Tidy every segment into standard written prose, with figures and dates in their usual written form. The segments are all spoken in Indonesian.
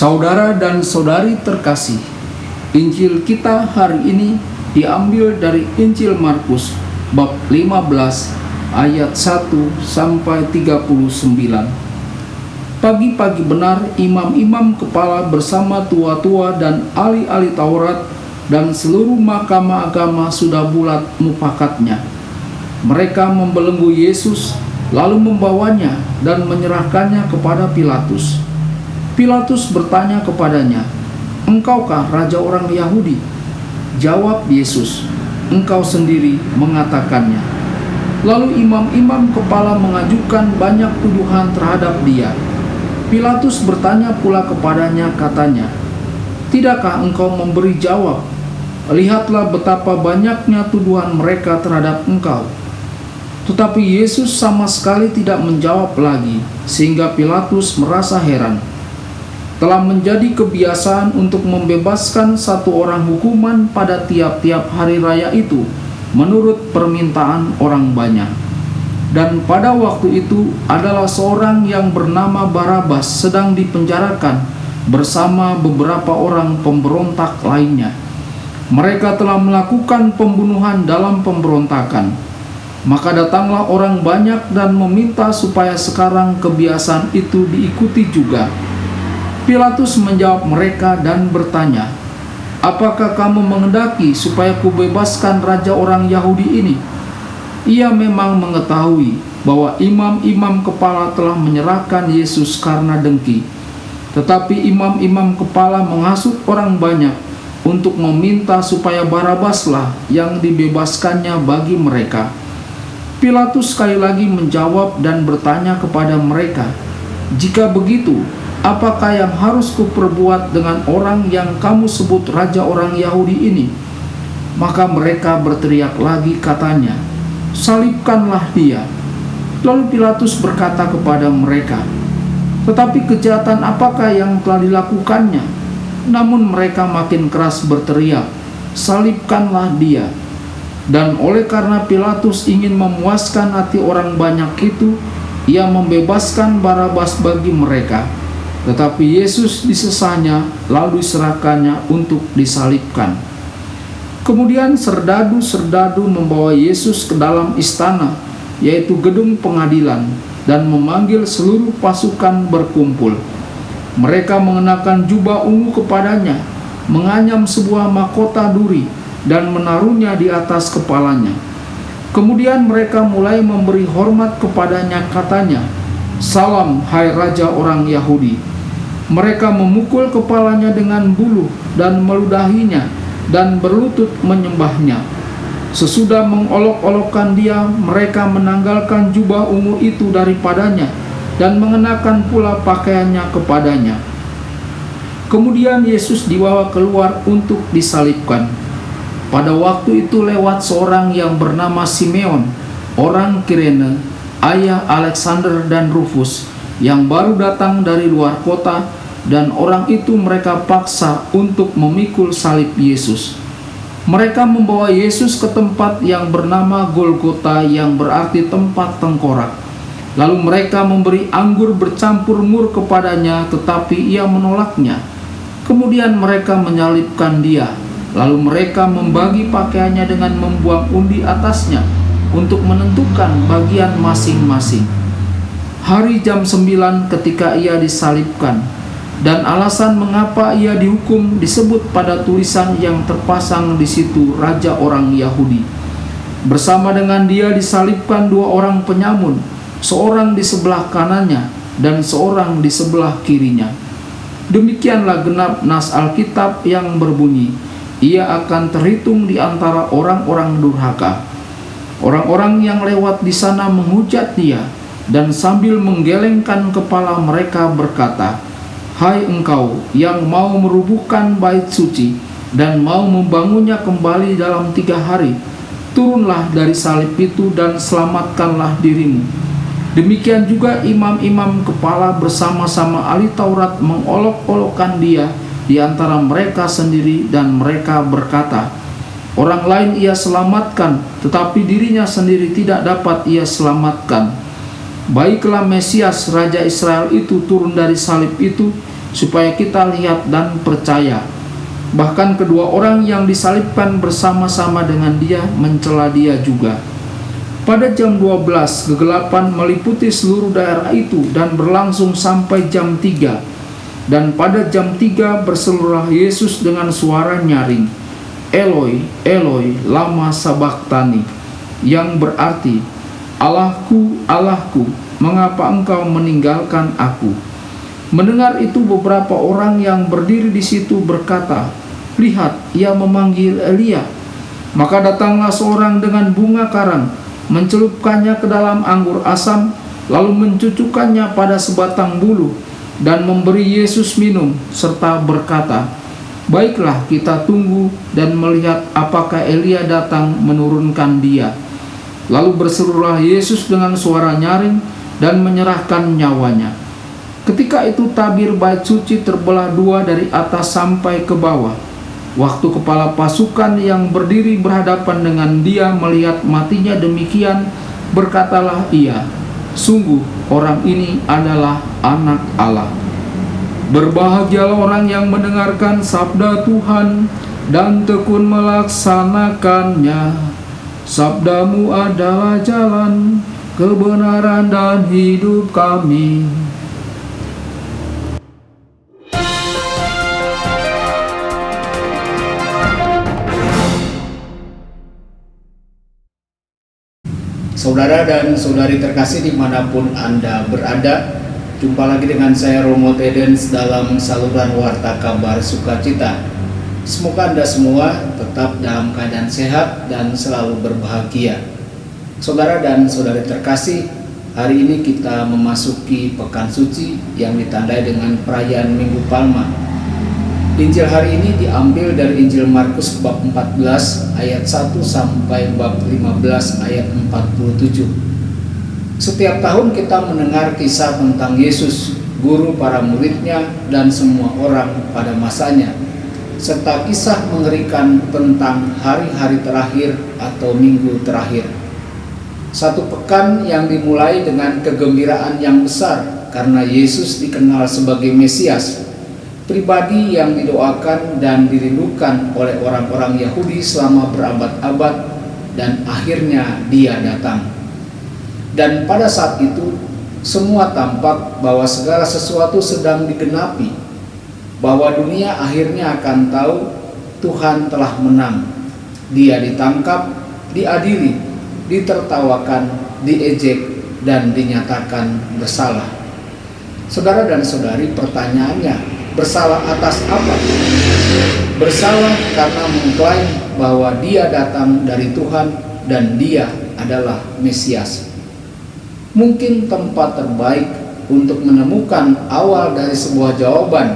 Saudara dan saudari terkasih, Injil kita hari ini diambil dari Injil Markus bab 15 ayat 1 sampai 39. Pagi-pagi benar imam-imam kepala bersama tua-tua dan ahli-ahli Taurat dan seluruh mahkamah agama sudah bulat mufakatnya. Mereka membelenggu Yesus, lalu membawanya dan menyerahkannya kepada Pilatus. Pilatus bertanya kepadanya, "Engkaukah raja orang Yahudi?" Jawab Yesus, "Engkau sendiri mengatakannya." Lalu imam-imam kepala mengajukan banyak tuduhan terhadap dia. Pilatus bertanya pula kepadanya, katanya, "Tidakkah engkau memberi jawab? Lihatlah betapa banyaknya tuduhan mereka terhadap engkau." Tetapi Yesus sama sekali tidak menjawab lagi, sehingga Pilatus merasa heran. Telah menjadi kebiasaan untuk membebaskan satu orang hukuman pada tiap-tiap hari raya itu, menurut permintaan orang banyak. Dan pada waktu itu adalah seorang yang bernama Barabas sedang dipenjarakan bersama beberapa orang pemberontak lainnya. Mereka telah melakukan pembunuhan dalam pemberontakan. Maka datanglah orang banyak dan meminta supaya sekarang kebiasaan itu diikuti juga. Pilatus menjawab mereka dan bertanya, "Apakah kamu menghendaki supaya kubebaskan raja orang Yahudi ini?" Ia memang mengetahui bahwa imam-imam kepala telah menyerahkan Yesus karena dengki. Tetapi imam-imam kepala menghasut orang banyak untuk meminta supaya Barabaslah yang dibebaskannya bagi mereka. Pilatus sekali lagi menjawab dan bertanya kepada mereka, "Jika begitu, apakah yang harus kuperbuat dengan orang yang kamu sebut raja orang Yahudi ini?" Maka mereka berteriak lagi katanya, "Salibkanlah dia." Lalu Pilatus berkata kepada mereka, "Tetapi kejahatan apakah yang telah dilakukannya?" Namun mereka makin keras berteriak, "Salibkanlah dia." Dan oleh karena Pilatus ingin memuaskan hati orang banyak itu, ia membebaskan Barabas bagi mereka. Tetapi Yesus disesahnya, lalu diserahkannya untuk disalibkan. Kemudian serdadu-serdadu membawa Yesus ke dalam istana, yaitu gedung pengadilan, dan memanggil seluruh pasukan berkumpul. Mereka mengenakan jubah ungu kepadanya, menganyam sebuah mahkota duri, dan menaruhnya di atas kepalanya. Kemudian mereka mulai memberi hormat kepadanya, katanya, "Salam, hai Raja orang Yahudi." Mereka memukul kepalanya dengan buluh dan meludahinya dan berlutut menyembahnya. Sesudah mengolok-olokkan dia, mereka menanggalkan jubah ungu itu daripadanya dan mengenakan pula pakaiannya kepadanya. Kemudian Yesus dibawa keluar untuk disalibkan. Pada waktu itu lewat seorang yang bernama Simeon, orang Kirene, ayah Alexander dan Rufus, yang baru datang dari luar kota, dan orang itu mereka paksa untuk memikul salib Yesus. Mereka membawa Yesus ke tempat yang bernama Golgota, yang berarti tempat tengkorak. Lalu mereka memberi anggur bercampur mur kepadanya, tetapi ia menolaknya. Kemudian mereka menyalibkan dia. Lalu mereka membagi pakaiannya dengan membuang undi atasnya untuk menentukan bagian masing-masing. Hari jam 9 ketika ia disalibkan, dan alasan mengapa ia dihukum disebut pada tulisan yang terpasang di situ, Raja orang Yahudi. Bersama dengan dia disalibkan dua orang penyamun, seorang di sebelah kanannya dan seorang di sebelah kirinya. Demikianlah genap nas Alkitab yang berbunyi, "Ia akan terhitung di antara orang-orang durhaka." Orang-orang yang lewat di sana menghujat dia, dan sambil menggelengkan kepala mereka berkata, "Hai engkau yang mau merubuhkan bait suci dan mau membangunnya kembali dalam 3 hari, turunlah dari salib itu dan selamatkanlah dirimu." Demikian juga imam-imam kepala bersama-sama ahli Taurat mengolok-olokkan dia di antara mereka sendiri, dan mereka berkata, "Orang lain ia selamatkan, tetapi dirinya sendiri tidak dapat ia selamatkan. Baiklah Mesias Raja Israel itu turun dari salib itu, supaya kita lihat dan percaya. Bahkan kedua orang yang disalibkan bersama-sama dengan dia mencela dia juga. Pada jam 12, kegelapan meliputi seluruh daerah itu dan berlangsung sampai jam 3. Dan pada jam 3 berserulah Yesus dengan suara nyaring, Eloi, Eloi, lama sabachthani, yang berarti, Allahku, Allahku, mengapa engkau meninggalkan aku? Mendengar itu beberapa orang yang berdiri di situ berkata, lihat, ia memanggil Elia. Maka datanglah seorang dengan bunga karang, mencelupkannya ke dalam anggur asam, lalu mencucukkannya pada sebatang bulu, dan memberi Yesus minum, serta berkata, baiklah, kita tunggu dan melihat apakah Elia datang menurunkan dia. Lalu berserulah Yesus dengan suara nyaring dan menyerahkan nyawanya. Ketika itu tabir bait suci terbelah dua dari atas sampai ke bawah. Waktu kepala pasukan yang berdiri berhadapan dengan dia melihat matinya demikian, berkatalah ia, sungguh orang ini adalah anak Allah. Berbahagialah orang yang mendengarkan sabda Tuhan dan tekun melaksanakannya. Sabdamu adalah jalan, kebenaran dan hidup kami. Saudara dan saudari terkasih dimanapun Anda berada, jumpa lagi dengan saya Romo Tedens dalam saluran Warta Kabar Sukacita. Semoga Anda semua tetap dalam keadaan sehat dan selalu berbahagia. Saudara dan saudari terkasih, hari ini kita memasuki Pekan Suci yang ditandai dengan perayaan Minggu Palma. Injil hari ini diambil dari Injil Markus bab 14 ayat 1 sampai bab 15 ayat 47. Setiap tahun kita mendengar kisah tentang Yesus, guru, para muridnya, dan semua orang pada masanya, serta kisah mengerikan tentang hari-hari terakhir atau minggu terakhir. Satu pekan yang dimulai dengan kegembiraan yang besar karena Yesus dikenal sebagai Mesias, pribadi yang didoakan dan dirindukan oleh orang-orang Yahudi selama berabad-abad, dan akhirnya dia datang. Dan pada saat itu semua tampak bahwa segala sesuatu sedang digenapi, bahwa dunia akhirnya akan tahu Tuhan telah menang. Dia ditangkap, diadili, ditertawakan, diejek, dan dinyatakan bersalah. Saudara dan saudari, pertanyaannya, bersalah atas apa? Bersalah karena mengklaim bahwa dia datang dari Tuhan dan dia adalah Mesias. Mungkin tempat terbaik untuk menemukan awal dari sebuah jawaban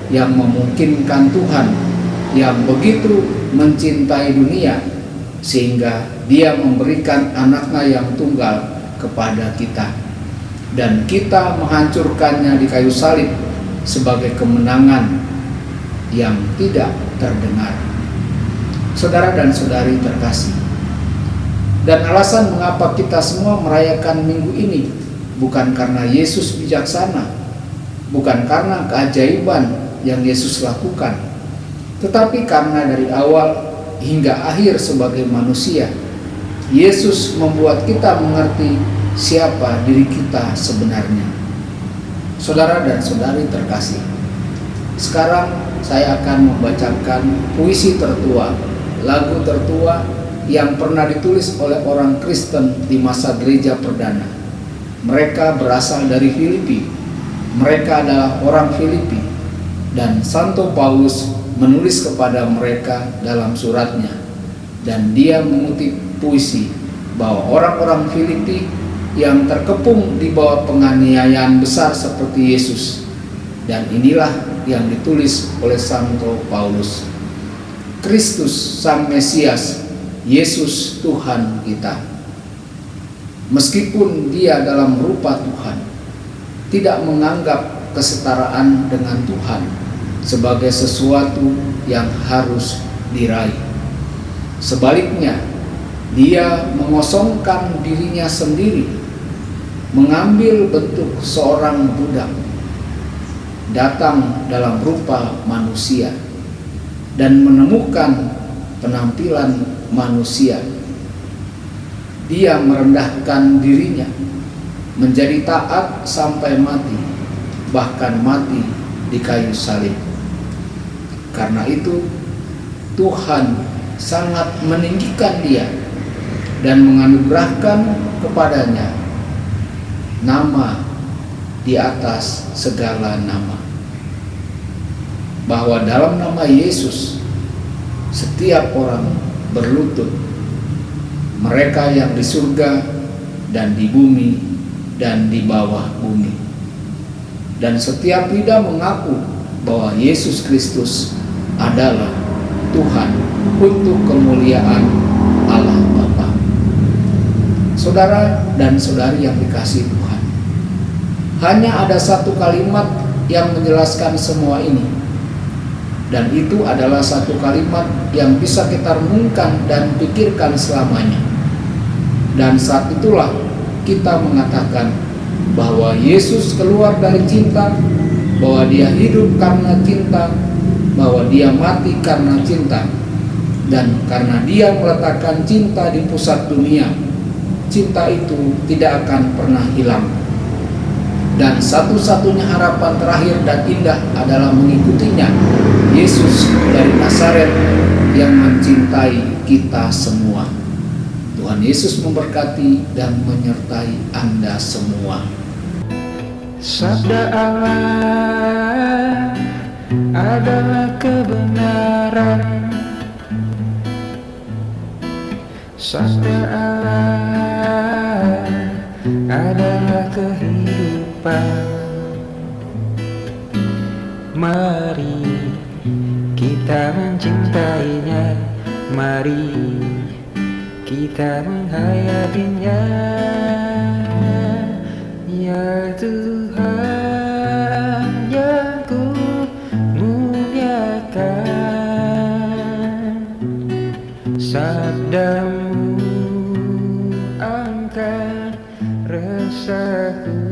yang memungkinkan Tuhan yang begitu mencintai dunia sehingga dia memberikan anaknya yang tunggal kepada kita, dan kita menghancurkannya di kayu salib sebagai kemenangan yang tidak terdengar. Saudara dan saudari terkasih, dan alasan mengapa kita semua merayakan minggu ini bukan karena Yesus bijaksana, bukan karena keajaiban yang Yesus lakukan, tetapi karena dari awal hingga akhir sebagai manusia, Yesus membuat kita mengerti siapa diri kita sebenarnya. Saudara dan saudari terkasih, sekarang saya akan membacakan puisi tertua, lagu tertua yang pernah ditulis oleh orang Kristen di masa gereja perdana. Mereka berasal dari Filipi. Mereka adalah orang Filipi, dan Santo Paulus menulis kepada mereka dalam suratnya, dan dia mengutip puisi bahwa orang-orang Filipi yang terkepung di bawah penganiayaan besar seperti Yesus. Dan inilah yang ditulis oleh Santo Paulus. Kristus Sang Mesias, Yesus Tuhan kita, meskipun dia dalam rupa Tuhan, tidak menganggap kesetaraan dengan Tuhan sebagai sesuatu yang harus diraih. Sebaliknya, dia mengosongkan dirinya sendiri, mengambil bentuk seorang budak, datang dalam rupa manusia dan menemukan penampilan manusia. Dia merendahkan dirinya, menjadi taat sampai mati, bahkan mati di kayu salib. Karena itu, Tuhan sangat meninggikan dia dan menganugerahkan kepadanya nama di atas segala nama, bahwa dalam nama Yesus setiap orang berlutut, mereka yang di surga dan di bumi dan di bawah bumi, dan setiap lidah mengaku bahwa Yesus Kristus adalah Tuhan untuk kemuliaan Allah Bapa. Saudara dan saudari yang dikasihi Tuhan, hanya ada satu kalimat yang menjelaskan semua ini, dan itu adalah satu kalimat yang bisa kita renungkan dan pikirkan selamanya. Dan saat itulah kita mengatakan bahwa Yesus keluar dari cinta, bahwa dia hidup karena cinta, bahwa dia mati karena cinta, dan karena dia meletakkan cinta di pusat dunia, cinta itu tidak akan pernah hilang. Dan satu-satunya harapan terakhir dan indah adalah mengikutinya, Yesus dari Nazaret yang mencintai kita semua. Tuhan Yesus memberkati dan menyertai Anda semua. Sabda Allah adalah kebenaran. Sabda Allah adalah kehidupan. Mari kita mencintainya, mari kita menghayatinya. Ya Tuhan yang ku muliakan, sabdamu angkat resahku.